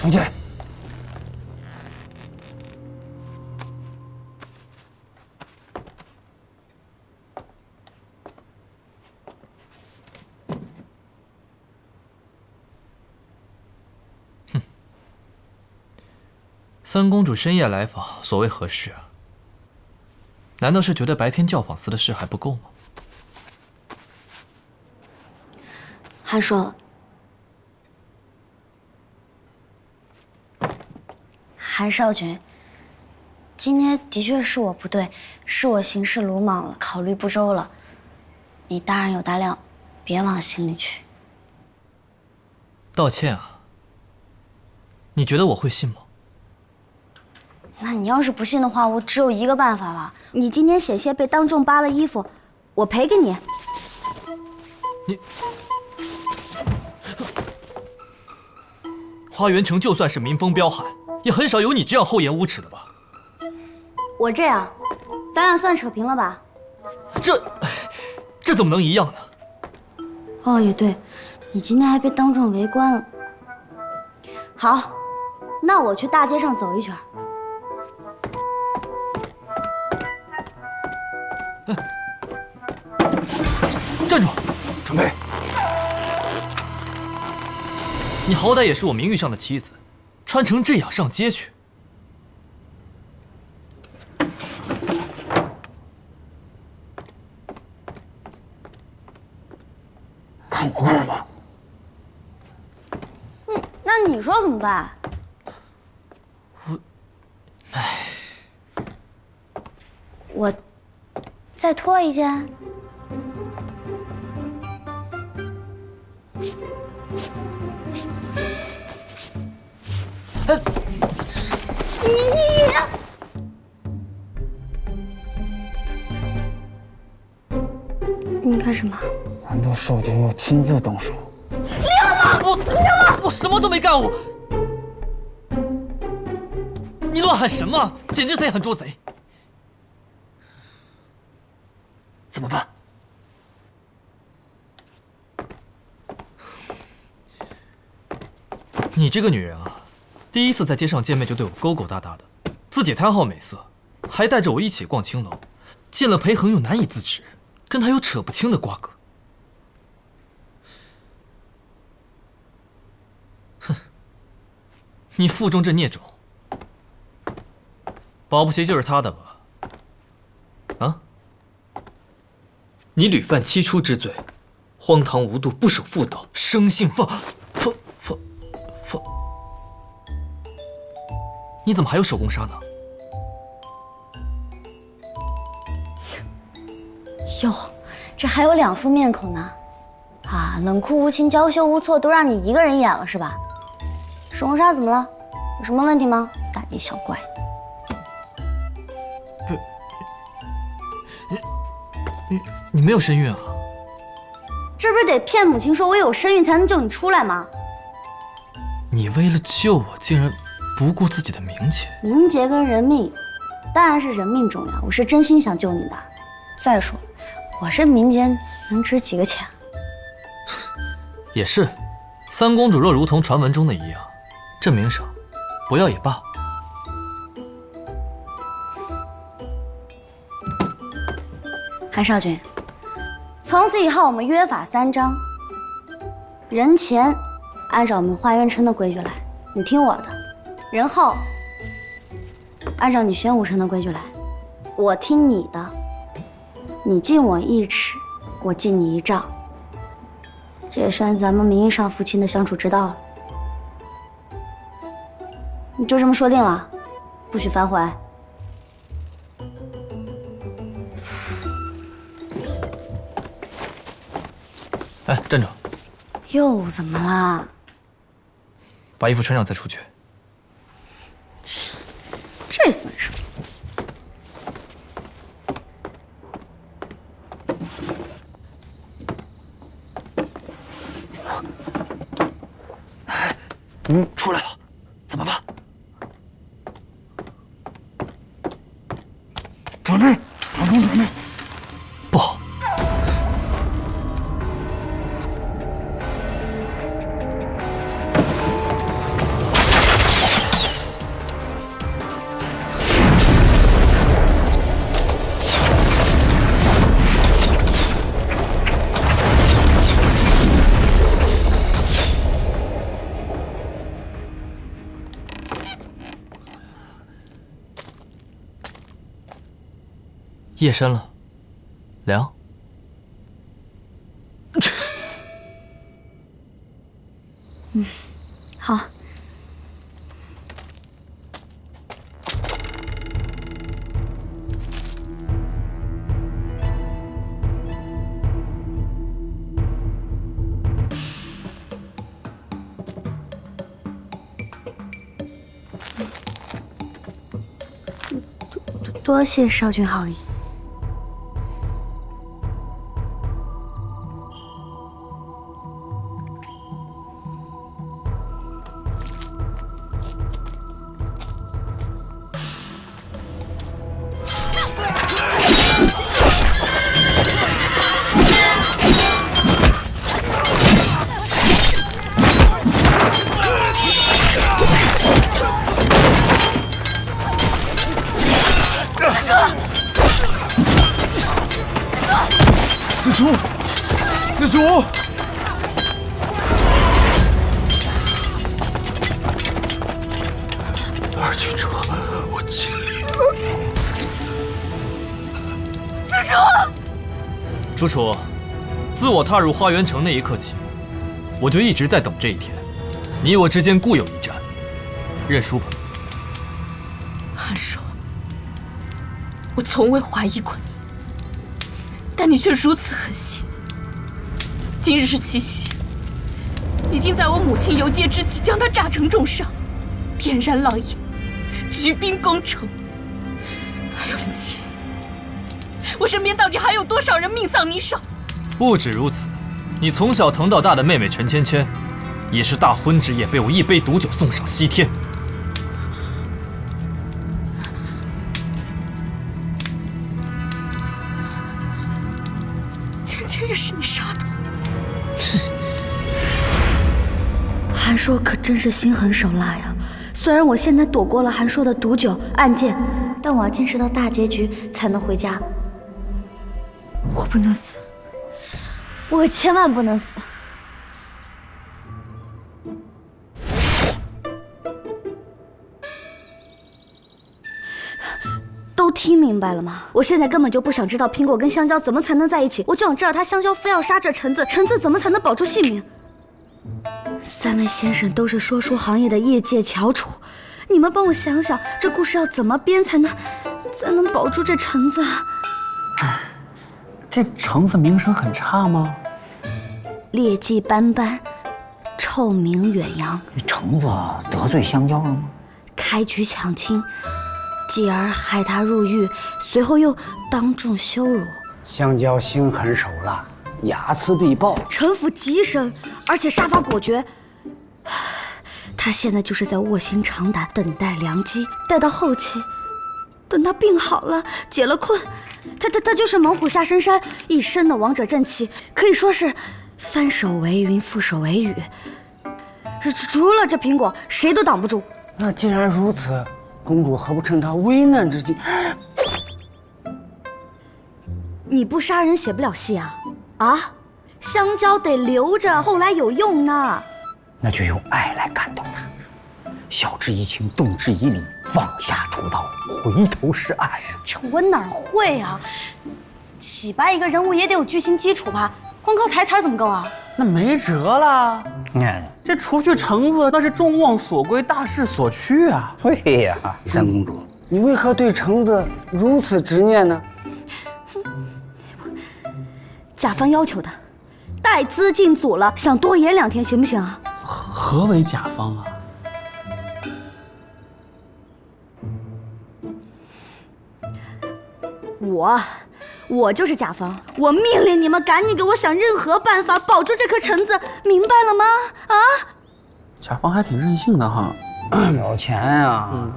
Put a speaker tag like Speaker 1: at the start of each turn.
Speaker 1: 重建。
Speaker 2: 哼，三公主深夜来访，所谓何事啊？难道是觉得白天教坊司的事还不够吗？
Speaker 3: 韩硕，韩少君，今天的确是我不对，是我行事鲁莽了，考虑不周了。你大人有大量，别往心里去。
Speaker 2: 道歉啊？你觉得我会信吗？
Speaker 3: 那你要是不信的话，我只有一个办法了。你今天险些被当众扒了衣服，我赔给你。
Speaker 2: 你。花园城就算是民风彪悍，也很少有你这样厚颜无耻的吧？
Speaker 3: 我这样，咱俩算扯平了吧？
Speaker 2: 这怎么能一样呢？
Speaker 3: 哦，也对，你今天还被当众围观了。好，那我去大街上走一圈。
Speaker 2: 站住！
Speaker 1: 准备。
Speaker 2: 你好歹也是我名誉上的妻子，穿成这样上街去，
Speaker 1: 看不惯吗？
Speaker 3: 那你说怎么办？我再脱一件。你干什么？
Speaker 1: 难道少君要亲自动手？
Speaker 2: 我什么都没干，你乱喊什么？简直贼喊捉贼！
Speaker 1: 怎么办？
Speaker 2: 你这个女人啊，第一次在街上见面就对我勾勾搭搭的，自己贪好美色，还带着我一起逛青楼，见了裴恒又难以自持，跟他有扯不清的瓜葛。哼，你腹中这孽种，保不齐就是他的吧？啊？你屡犯七出之罪，荒唐无度，不守妇道，生性放，你怎么还有手工纱呢？
Speaker 3: 哟，这还有两副面孔呢。啊，冷酷无情、娇羞无措，都让你一个人演了是吧？手工纱怎么了？有什么问题吗？大惊小怪。
Speaker 2: 你没有身孕啊？
Speaker 3: 这不是得骗母亲说我有身孕才能救你出来吗？
Speaker 2: 你为了救我，竟然不顾自己的名节。
Speaker 3: 名节跟人命，当然是人命重要。我是真心想救你的。再说，我这民间能值几个钱？
Speaker 2: 也是，三公主若如同传闻中的一样，这名声不要也罢。
Speaker 3: 韩少君，从此以后我们约法三章：人前按照我们花园城的规矩来，你听我的；人后按照你玄武城的规矩来，我听你的。你敬我1尺，我敬你1丈，这也算咱们名义上夫妻的相处之道了。你就这么说定了，不许反悔。
Speaker 2: 哎，站住！
Speaker 3: 又怎么啦？
Speaker 2: 把衣服穿上再出去。
Speaker 3: 这算什么？
Speaker 1: 出来了，怎么办？准备，老公准备。
Speaker 2: 不好！夜深了，凉。
Speaker 3: 好。多谢少君好意。
Speaker 1: 子竹，子竹！
Speaker 4: 二曲者，我尽力了。
Speaker 3: 子竹，
Speaker 2: 楚楚，自我踏入花园城那一刻起，我就一直在等这一天。你我之间固有一战，认输吧。
Speaker 5: 韩硕，我从未怀疑过你，但你却如此狠心。今日是七夕，你竟在我母亲游街之际将她炸成重伤，点燃狼烟，举兵攻城。还有人气，我身边到底还有多少人命丧你手？
Speaker 2: 不止如此，你从小疼到大的妹妹陈芊芊，也是大婚之夜被我一杯毒酒送上西天。
Speaker 5: 芊芊也是你杀的。
Speaker 3: 韩硕可真是心狠手辣呀！虽然我现在躲过了韩硕的毒酒暗箭，但我要坚持到大结局才能回家。我不能死，我可千万不能死！都听明白了吗？我现在根本就不想知道苹果跟香蕉怎么才能在一起，我就想知道他香蕉非要杀这橙子，橙子怎么才能保住性命。三位先生都是说书行业的业界翘楚，你们帮我想想，这故事要怎么编才能保住这橙子啊？
Speaker 6: 这橙子名声很差吗？
Speaker 3: 劣迹斑斑，臭名远扬。
Speaker 7: 橙子得罪香蕉了吗？
Speaker 3: 开局抢亲，继而害他入狱，随后又当众羞辱。
Speaker 7: 香蕉心狠手辣，睚眦必报。
Speaker 3: 城府极深，而且杀伐果决。他现在就是在卧薪尝胆，等待良机。待到后期，等他病好了，解了困，他就是猛虎下深山，一身的王者正气，可以说是翻手为云，覆手为雨。除了这苹果，谁都挡不住。
Speaker 7: 那既然如此，公主何不趁他危难之际？
Speaker 3: 你不杀人写不了戏啊！啊，香蕉得留着，后来有用呢。
Speaker 7: 那就用爱来感动他，晓之以情，动之以理，放下屠刀，回头是岸。
Speaker 3: 这我哪会啊？起白一个人物也得有剧情基础吧，光靠台词怎么够啊？
Speaker 6: 那没辙了。这除去橙子，那是众望所归，大势所趋啊。
Speaker 7: 对呀，三公主，你为何对橙子如此执念呢？
Speaker 3: 甲方要求的，带资进组了，想多演2天行不行啊？
Speaker 6: 何为甲方啊？
Speaker 3: 我就是甲方，我命令你们赶紧给我想任何办法保住这颗橙子，明白了吗？啊！
Speaker 6: 甲方还挺任性的哈。
Speaker 7: 要钱啊！